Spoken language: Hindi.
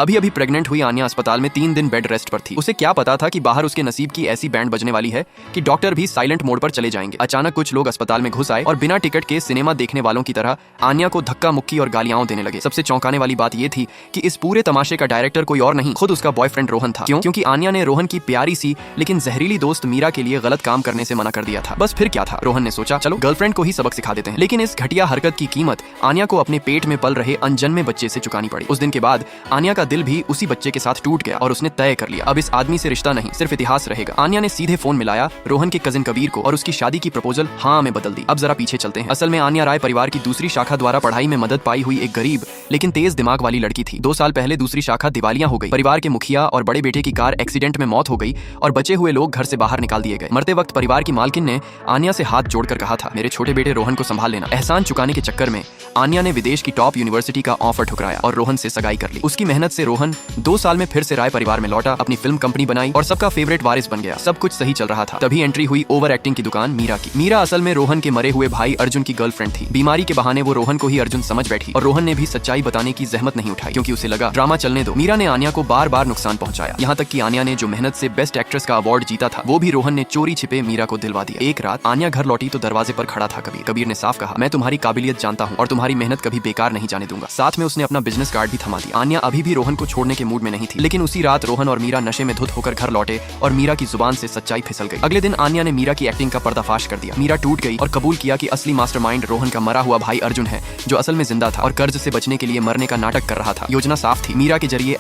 अभी अभी प्रेग्नेंट हुई आन्या अस्पताल में 3 दिन बेड रेस्ट पर थी। उसे क्या पता था कि बाहर उसके नसीब की ऐसी बैंड बजने वाली है कि डॉक्टर भी साइलेंट मोड पर चले जाएंगे। अचानक कुछ लोग अस्पताल में घुस आए और बिना टिकट के सिनेमा देखने वालों की तरह आन्या को धक्का मुक्की और गालियां देने लगे। सबसे चौंकाने वाली बात यह थी कि इस पूरे तमाशे का डायरेक्टर कोई और नहीं, खुद उसका बॉयफ्रेंड रोहन था। क्यों? क्योंकि आन्या ने रोहन की प्यारी सी लेकिन जहरीली दोस्त मीरा के लिए गलत काम करने से मना कर दिया था। बस फिर क्या था, रोहन ने सोचा चलो गर्लफ्रेंड को ही सबक सिखा देते हैं। लेकिन इस घटिया हरकत की कीमत आन्या को अपने पेट में पल रहे अनजन्मे बच्चे से चुकानी पड़ी। उस दिन के बाद आन्या का दिल भी उसी बच्चे के साथ टूट गया और उसने तय कर लिया अब इस आदमी से रिश्ता नहीं, सिर्फ इतिहास रहेगा। आन्या ने सीधे फोन मिलाया रोहन के कजिन कबीर को और उसकी शादी की प्रपोजल हाँ में बदल दी। अब जरा पीछे चलते हैं। असल में आन्या राय परिवार की दूसरी शाखा द्वारा पढ़ाई में मदद पाई हुई एक गरीब लेकिन तेज दिमाग वाली लड़की थी। 2 साल पहले दूसरी शाखा दिवालिया हो गई। परिवार के मुखिया और बड़े बेटे की कार एक्सीडेंट में मौत हो गई और बचे हुए लोग घर से बाहर निकाल दिए गए। मरते वक्त परिवार की मालकिन ने आन्या से हाथ जोड़कर कहा था मेरे छोटे बेटे रोहन को संभाल लेना। एहसान चुकाने के चक्कर में आन्या ने विदेश की टॉप यूनिवर्सिटी का ऑफर ठुकराया और रोहन से सगाई कर ली। उसकी मेहनत से रोहन 2 साल में फिर से राय परिवार में लौटा, अपनी फिल्म कंपनी बनाई और सबका फेवरेट वारिस बन गया। सब कुछ सही चल रहा था, तभी एंट्री हुई ओवर एक्टिंग की दुकान मीरा की। मीरा असल में रोहन के मरे हुए भाई अर्जुन की गर्लफ्रेंड थी। बीमारी के बहाने वो रोहन को ही अर्जुन समझ बैठी और रोहन ने भी सच्चाई बताने की जहमत नहीं उठाई क्योंकि उसे लगा ड्रामा चलने दो। मीरा ने आन्या को बार बार नुकसान पहुंचाया, यहाँ तक कि आन्या ने जो मेहनत से बेस्ट एक्ट्रेस का अवार्ड जीता था वो भी रोहन ने चोरी छिपे मीरा को दिलवा दिया। एक रात आन्या घर लौटी तो दरवाजे पर खड़ा था कबीर। कबीर ने साफ कहा मैं तुम्हारी काबिलियत जानता हूँ और तुम्हारी मेहनत कभी बेकार नहीं जाने दूंगा। साथ में उसने अपना बिजनेस कार्ड भी थमा दिया। आन्या अभी भी रोहन को छोड़ने के मूड में नहीं थी, लेकिन उसी रात रोहन और मीरा नशे में धुत होकर घर लौटे और मीरा की जुबान से सच्चाई फिसल गई। अगले दिन आन्या ने मीरा की एक्टिंग का पर्दाफाश कर दिया। मीरा टूट गई और कबूल किया कि असली मास्टरमाइंड रोहन का मरा हुआ भाई अर्जुन है जो असल में जिंदा था और कर्ज से बचने के लिए मरने का नाटक कर रहा था। योजना साफ थी, मीरा के जरिए